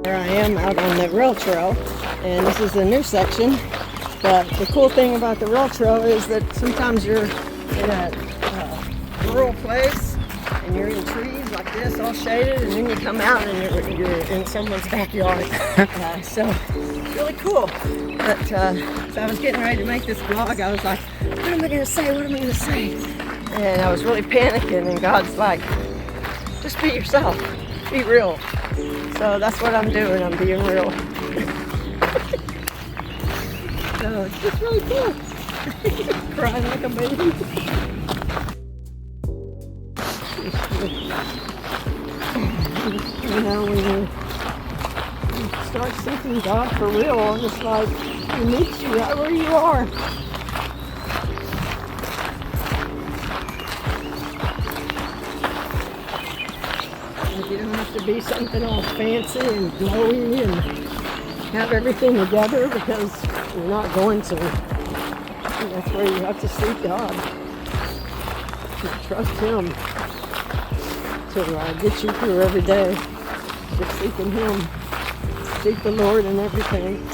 Here I am out on the rail trail, and this is a new section. But the cool thing about the rail trail is that sometimes you're in a rural place and you're in trees like this, all shaded, and then you come out and you're in someone's backyard. So it's really cool. But so I was getting ready to make this vlog. I was like, what am I going to say? What am I going to say? And I was really panicking, and God's like, just be yourself. Be real. So that's what I'm doing. I'm being real. So it's just really cool. Crying like a baby. You know, when you start seeking God for real, it's like He meets you right where you are. You don't have to be something all fancy and glowy and have everything together, because you're not going to. And that's where you have to seek God. And trust Him to get you through every day. Just seeking Him. Seek the Lord in everything.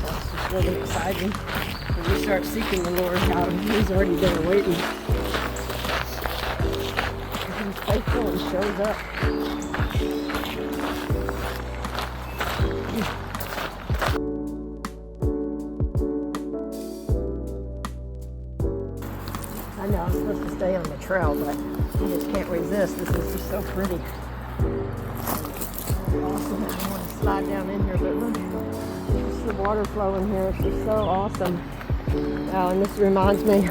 That's just really exciting. When you start seeking the Lord, how He's already there waiting. He's faithful and shows up. I know I'm supposed to stay on the trail, but you just can't resist. This is just so pretty. Awesome. I don't want to slide down in here, but look, just the water flowing here. It's just so awesome. Wow, and this reminds me,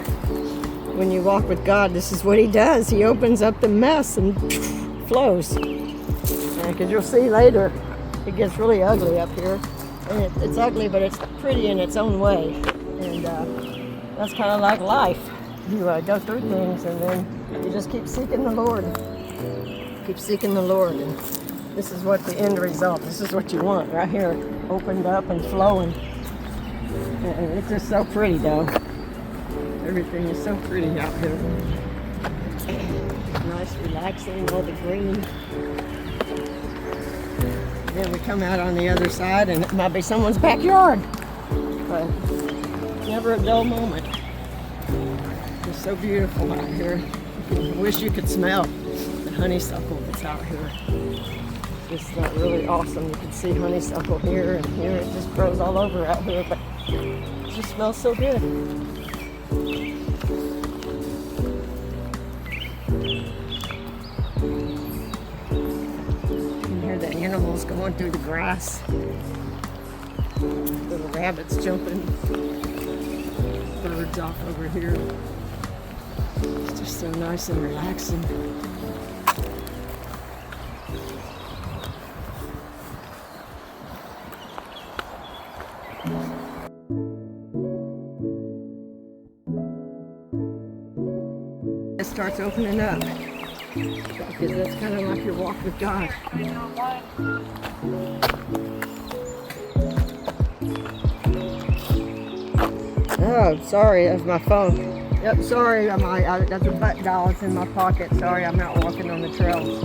when you walk with God, this is what He does. He opens up the mess and flows. Because you'll see later, it gets really ugly up here. And it's ugly, but it's pretty in its own way. And that's kind of like life. You go through things, and then you just keep seeking the Lord. Keep seeking the Lord. And this is what the end result, this is what you want right here. Opened up and flowing. And it's just so pretty, though. Everything is so pretty out here. Nice, relaxing, all the green. Then we come out on the other side, and it might be someone's backyard. But never a dull moment. It's so beautiful out here. I wish you could smell the honeysuckle that's out here. It's really awesome. You can see honeysuckle here and here. It just grows all over out here, but it just smells so good. The animals going through the grass. Little rabbits jumping. Birds off over here. It's just so nice and relaxing. It starts opening up. Because that's kind of like your walk with God. Oh, sorry, that's my phone. Yep, sorry, I got the butt dial. It's in my pocket. Sorry, I'm not walking on the trails.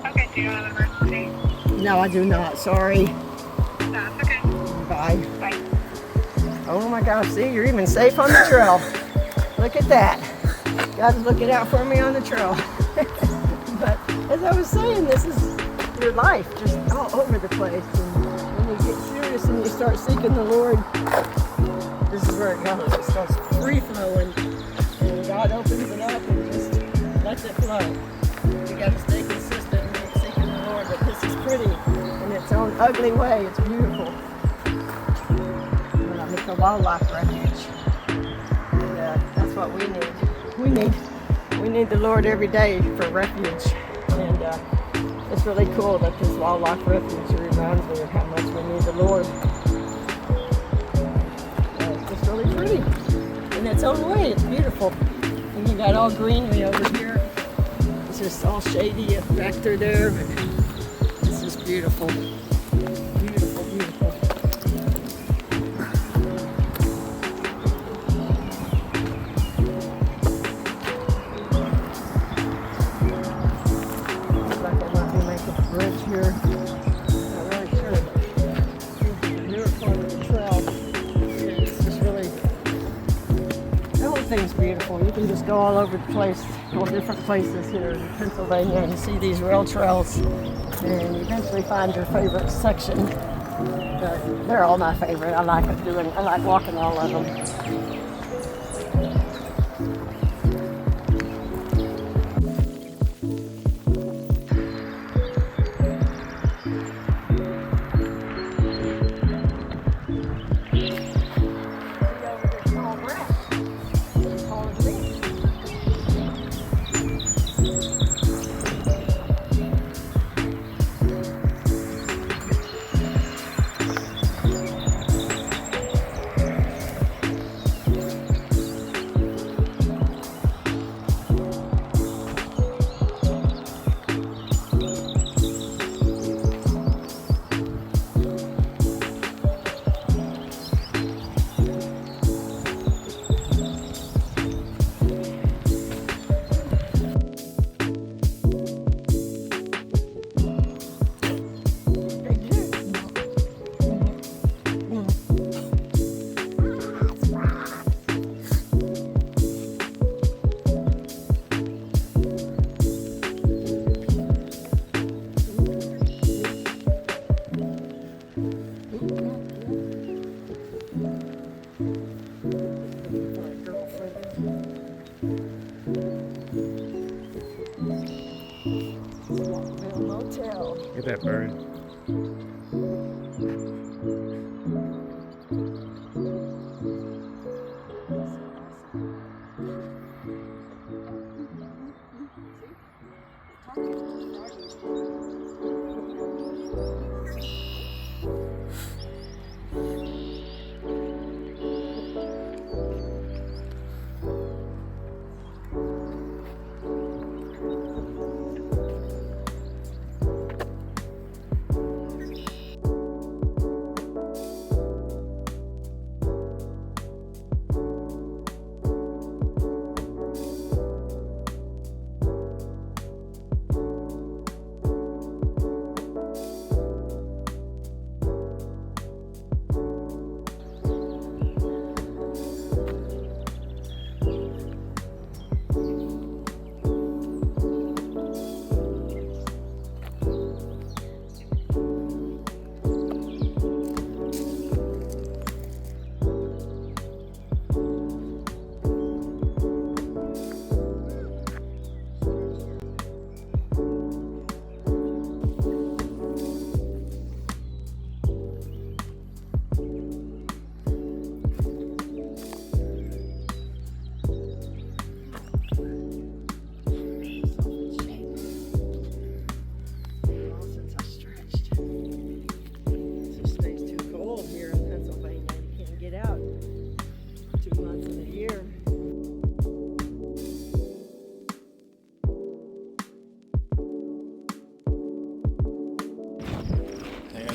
Okay, do you have an emergency? No, I do not. Sorry. No, it's okay. Bye. Bye. Oh my gosh, see, you're even safe on the trail. Look at that. God's looking out for me on the trail. But as I was saying, this is your life, just all over the place. And when you get serious and you start seeking the Lord, this is where it goes. It starts free flowing, and God opens it up and just lets it flow. You got to stay consistent and seeking the Lord. But this is pretty in its own ugly way. It's beautiful. It's a wildlife refuge, and that's what we need. We need the Lord every day for refuge, and it's really cool that this wildlife refuge reminds me of how much we need the Lord. It's just really pretty in its own way. It's beautiful, and you got all greenery over here. It's just all shady back through there, but it's just beautiful. Beautiful, beautiful. Like You just go all over the place, all different places here in Pennsylvania, and see these rail trails, and you eventually find your favorite section. They're all my favorite. I like walking all of them. Look at that bird.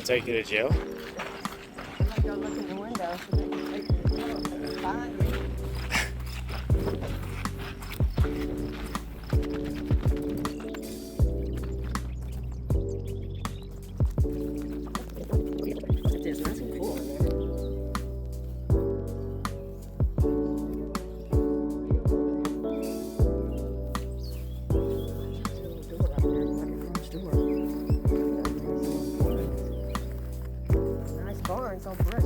Take you to jail? I'm not gonna look in the window so they can take me to jail. They can find me. There's nothing cool in there. There's a little door right there, like a garage door. Barns on brick.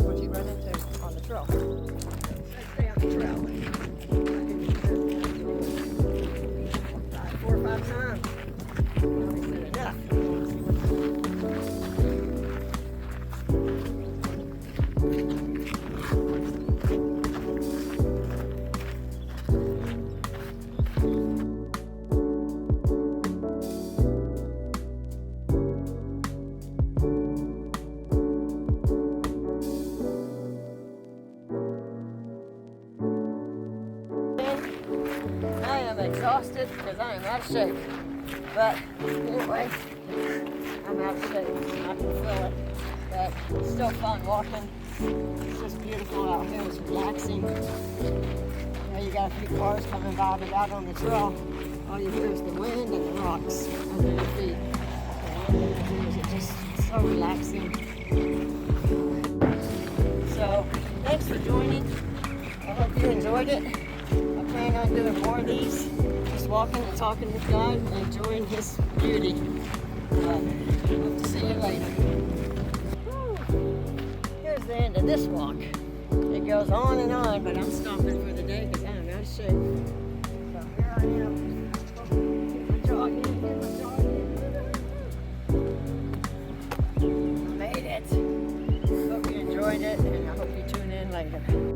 What'd you run into on the trail? Stay on the trail. 4 or 5 times. Enough. I am exhausted because I am out of shape. But anyway, I'm out of shape and I can feel it. But it's still fun walking. It's just beautiful out here. It's relaxing. You know, you got a few cars coming by, but out on the trail, all you hear is the wind and the rocks under your feet. And it's just so relaxing. So, thanks for joining. hope you enjoyed it. I plan on doing more of these. Just walking and talking with God and enjoying His beauty. Hope to see you later. Here's the end of this walk. It goes on and on, but I'm stopping for the day because I'm out of shape. So here I am. Get my jog in. I made it. Hope you enjoyed it, and I hope you tune in later.